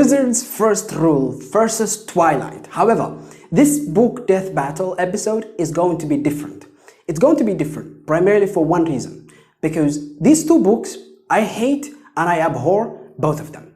Wizard's First Rule versus Twilight. However, this book death battle episode is going to be different. It's going to be different primarily for one reason, because these two books I hate and I abhor both of them.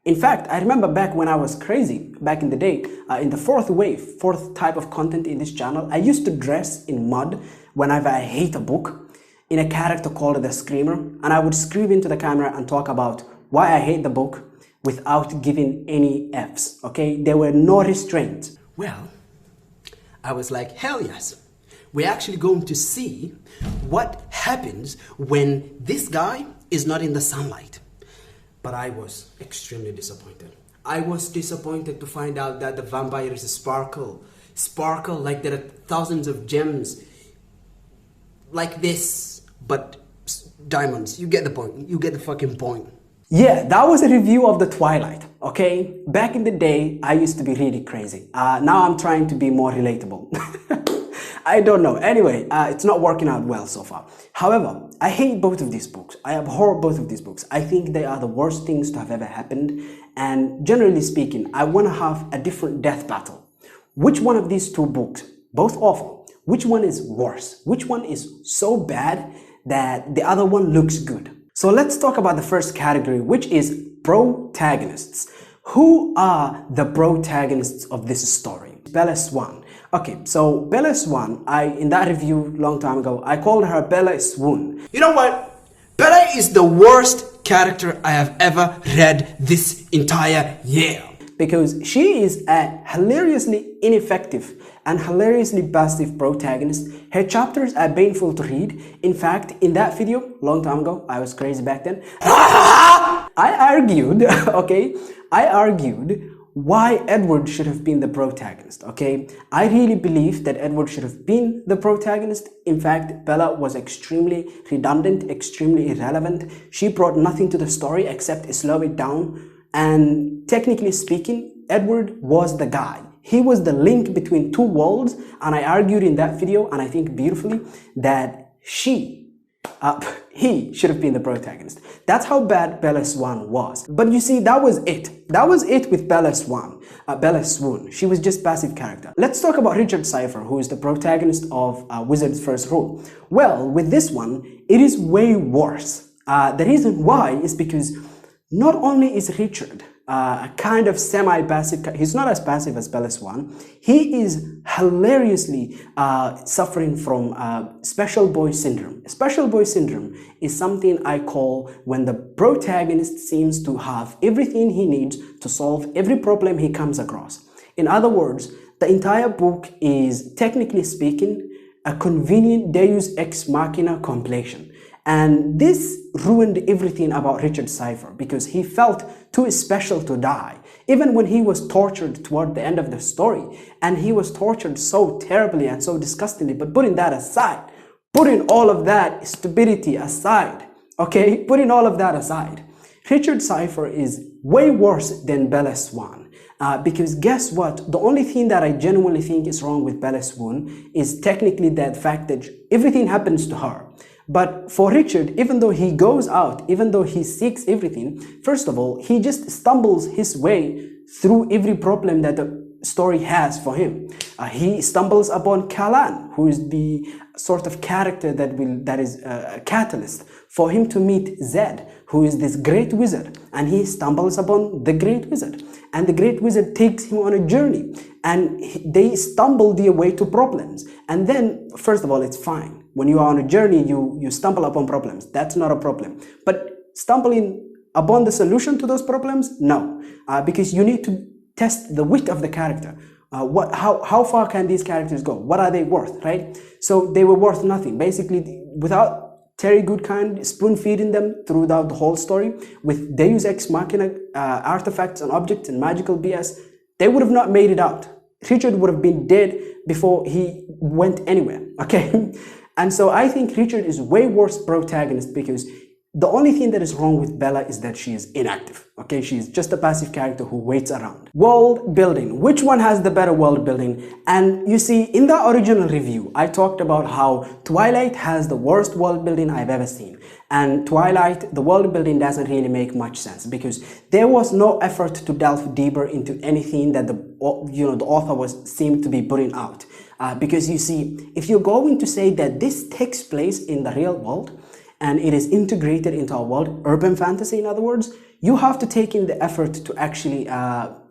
In fact, I remember back when I was crazy, back in the day, in the fourth type of content in this channel, I used to dress in mud whenever I hate a book in a character called the Screamer, and I would scream into the camera and talk about why I hate the book without giving any Fs, okay? There were no restraints. Well, I was like, hell yes. We're actually going to see what happens when this guy is not in the sunlight. But I was extremely disappointed. I was disappointed to find out that the vampires sparkle like there are thousands of gems like this, but diamonds. You get the point. You get the fucking point. Yeah, that was a review of the Twilight, okay? Back in the day, I used to be really crazy. Now I'm trying to be more relatable. I don't know. Anyway, it's not working out well so far. However, I hate both of these books. I abhor both of these books. I think they are the worst things to have ever happened. And generally speaking, I want to have a different death battle. Which one of these two books, both awful, which one is worse? Which one is so bad that the other one looks good? So let's talk about the first category, which is protagonists. Who are the protagonists of this story? Bella Swan. Okay, so Bella Swan, in that review long time ago, I called her Bella Swoon. You know what? Bella is the worst character I have ever read this entire year. Because she is a hilariously ineffective and hilariously passive protagonist. Her chapters are painful to read. In fact, in that video, long time ago, I was crazy back then, I argued, okay, why Edward should have been the protagonist, okay? I really believe that Edward should have been the protagonist. In fact, Bella was extremely redundant, extremely irrelevant. She brought nothing to the story except slow it down. And technically speaking, Edward was the guy. He was the link between two worlds, and I argued in that video, and I think beautifully, that he should have been the protagonist. That's how bad Bella Swan was. But you see, that was it. That was it with Bella Swan. Bella Swoon. She was just passive character. Let's talk about Richard Cypher, who is the protagonist of Wizard's First Rule. Well, with this one, it is way worse. The reason why is because not only is Richard a kind of semi-passive, he's not as passive as Bella Swan, he is hilariously suffering from special boy syndrome. Special boy syndrome is something I call when the protagonist seems to have everything he needs to solve every problem he comes across. In other words, the entire book is, technically speaking, a convenient Deus Ex Machina compilation. And this ruined everything about Richard Cypher because he felt too special to die. Even when he was tortured toward the end of the story, and he was tortured so terribly and so disgustingly, but putting that aside, putting all of that stupidity aside, okay, putting all of that aside, Richard Cypher is way worse than Bella Swan. Because guess what? The only thing that I genuinely think is wrong with Bella Swan is technically that fact that everything happens to her. But for Richard, even though he goes out, even though he seeks everything, first of all, he just stumbles his way through every problem that the story has for him. He stumbles upon Callan, who is the sort of character that is a catalyst for him to meet Zed, who is this great wizard, and he stumbles upon the great wizard, and the great wizard takes him on a journey, and they stumble their way to problems. And then, first of all, it's fine. When you are on a journey, you stumble upon problems. That's not a problem. But stumbling upon the solution to those problems, no, because you need to test the wit of the character. How far can these characters go? What are they worth, right? So they were worth nothing. Basically, without Terry Goodkind spoon-feeding them throughout the whole story, with Deus Ex Machina artifacts and objects and magical BS, they would have not made it out. Richard would have been dead before he went anywhere, okay? And so I think Richard is way worse protagonist because The only thing that is wrong with Bella is that she is inactive. Okay, she's just a passive character who waits around. World building. Which one has the better world building? And you see, in the original review, I talked about how Twilight has the worst world building I've ever seen. And Twilight, the world building doesn't really make much sense because there was no effort to delve deeper into anything that the author seemed to be putting out. Because you see, if you're going to say that this takes place in the real world, and it is integrated into our world, urban fantasy in other words, you have to take in the effort to actually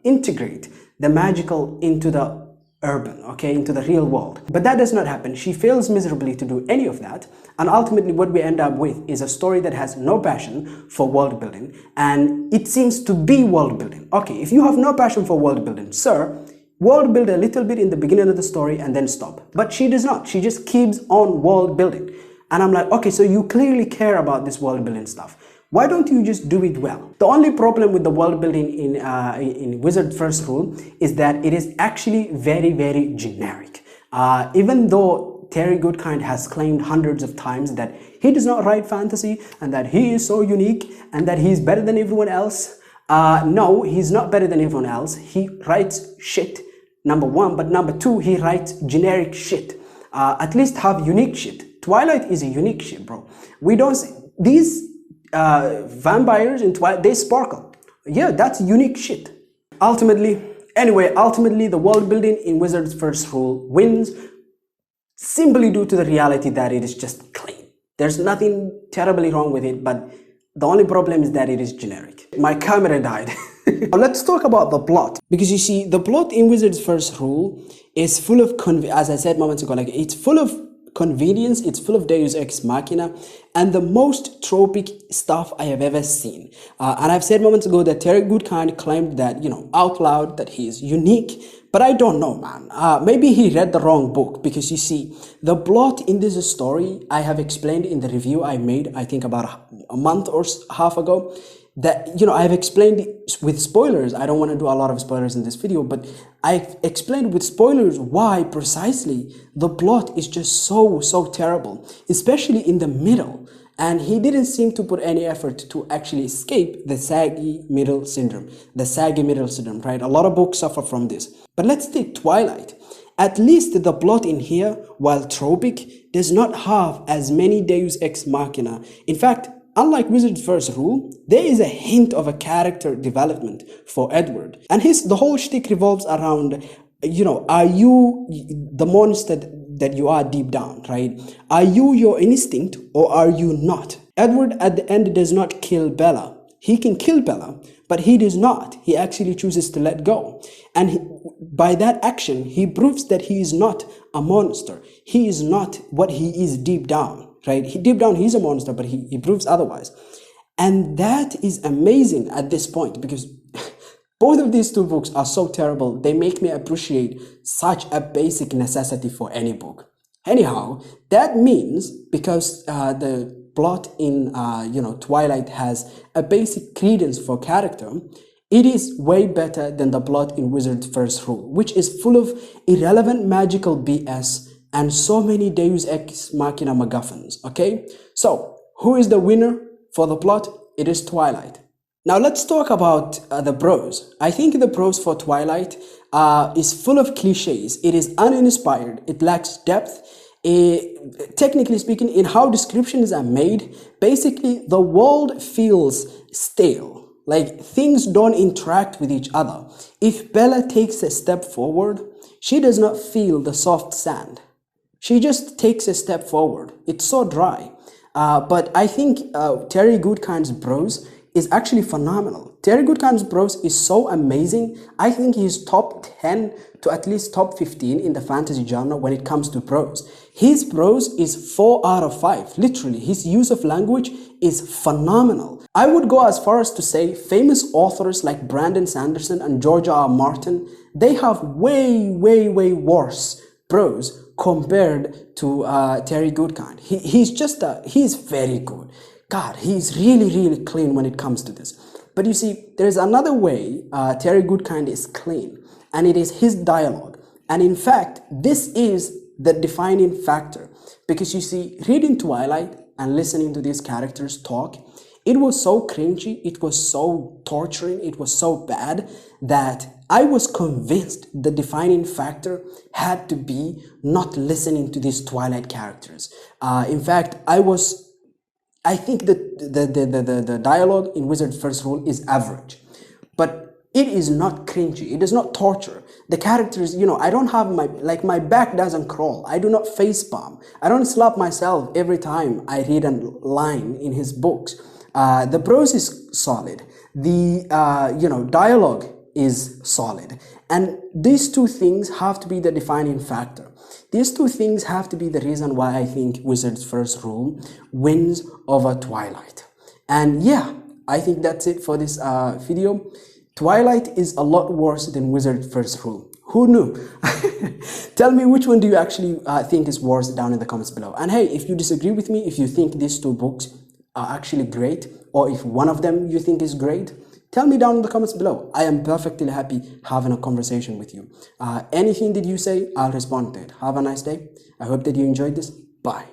integrate the magical into the urban, okay, into the real world. But that does not happen. She fails miserably to do any of that, and ultimately what we end up with is a story that has no passion for world building, and it seems to be world building. Okay, if you have no passion for world building, sir, world build a little bit in the beginning of the story and then stop. But she does not. She just keeps on world building. And I'm like, okay, so you clearly care about this world building stuff. Why don't you just do it well? The only problem with the world building in Wizard's First Rule is that it is actually very, very generic. Even though Terry Goodkind has claimed hundreds of times that he does not write fantasy and that he is so unique and that he's better than everyone else. No, he's not better than everyone else. He writes shit, number one, but number two, he writes generic shit. At least have unique shit. Twilight is a unique shit, bro. We don't see these vampires in Twilight, they sparkle. Yeah, that's unique shit. Ultimately, the world building in Wizard's First Rule wins simply due to the reality that it is just clean. There's nothing terribly wrong with it, but the only problem is that it is generic. My camera died. Now let's talk about the plot, because you see, the plot in Wizard's First Rule is full of, as I said moments ago, like it's full of convenience, it's full of Deus Ex Machina, and the most tropic stuff I have ever seen. And I've said moments ago that Terry Goodkind claimed that, out loud, that he is unique, but I don't know, man. Maybe he read the wrong book, because you see, the plot in this story, I have explained in the review I made, I think about a month or half ago, that, I've explained with spoilers. I don't want to do a lot of spoilers in this video, but I've explained with spoilers why precisely the plot is just so terrible, especially in the middle. And he didn't seem to put any effort to actually escape the saggy middle syndrome, right? A lot of books suffer from this. But let's take Twilight. At least the plot in here, while tropic, does not have as many Deus Ex Machina. In fact, unlike Wizard's First Rule, there is a hint of a character development for Edward. And the whole shtick revolves around, are you the monster that you are deep down, right? Are you your instinct or are you not? Edward at the end does not kill Bella. He can kill Bella, but he does not. He actually chooses to let go. And by that action, he proves that he is not a monster. He is not what he is deep down. Right? Deep down, he's a monster, but he proves otherwise. And that is amazing at this point, because both of these two books are so terrible. They make me appreciate such a basic necessity for any book. Anyhow, that means because the plot in Twilight has a basic credence for character, it is way better than the plot in Wizard's First Rule, which is full of irrelevant magical BS and so many Deus Ex Machina MacGuffins, okay? So, who is the winner for the plot? It is Twilight. Now, let's talk about the prose. I think the prose for Twilight is full of cliches. It is uninspired. It lacks depth. Technically speaking, in how descriptions are made, basically, the world feels stale. Like, things don't interact with each other. If Bella takes a step forward, she does not feel the soft sand. She just takes a step forward. It's so dry. But I think Terry Goodkind's prose is actually phenomenal. Terry Goodkind's prose is so amazing. I think he's top 10 to at least top 15 in the fantasy genre when it comes to prose. His prose is 4 out of 5. Literally, his use of language is phenomenal. I would go as far as to say famous authors like Brandon Sanderson and George R. R. Martin, they have way worse prose compared to Terry Goodkind. He's very good. God, he's really clean when it comes to this. But you see, there's another way Terry Goodkind is clean, and it is his dialogue. And in fact, this is the defining factor. Because you see, reading Twilight and listening to these characters talk, It was so cringy, it was so torturing, it was so bad that I was convinced the defining factor had to be not listening to these Twilight characters. In fact, I think that the dialogue in Wizard's First Rule is average, but it is not cringy. It is not torture. The characters, I don't have my back doesn't crawl. I do not facepalm. I don't slap myself every time I read a line in his books. The prose is solid. The, dialogue is solid. And these two things have to be the defining factor. These two things have to be the reason why I think Wizard's First Rule wins over Twilight. And yeah, I think that's it for this video. Twilight is a lot worse than Wizard's First Rule. Who knew? Tell me which one do you actually think is worse down in the comments below. And hey, if you disagree with me, if you think these two books are actually great, or if one of them you think is great, tell me down in the comments below. I am perfectly happy having a conversation with you. Anything that you say, I'll respond to it. Have a nice day. I hope that you enjoyed this. Bye.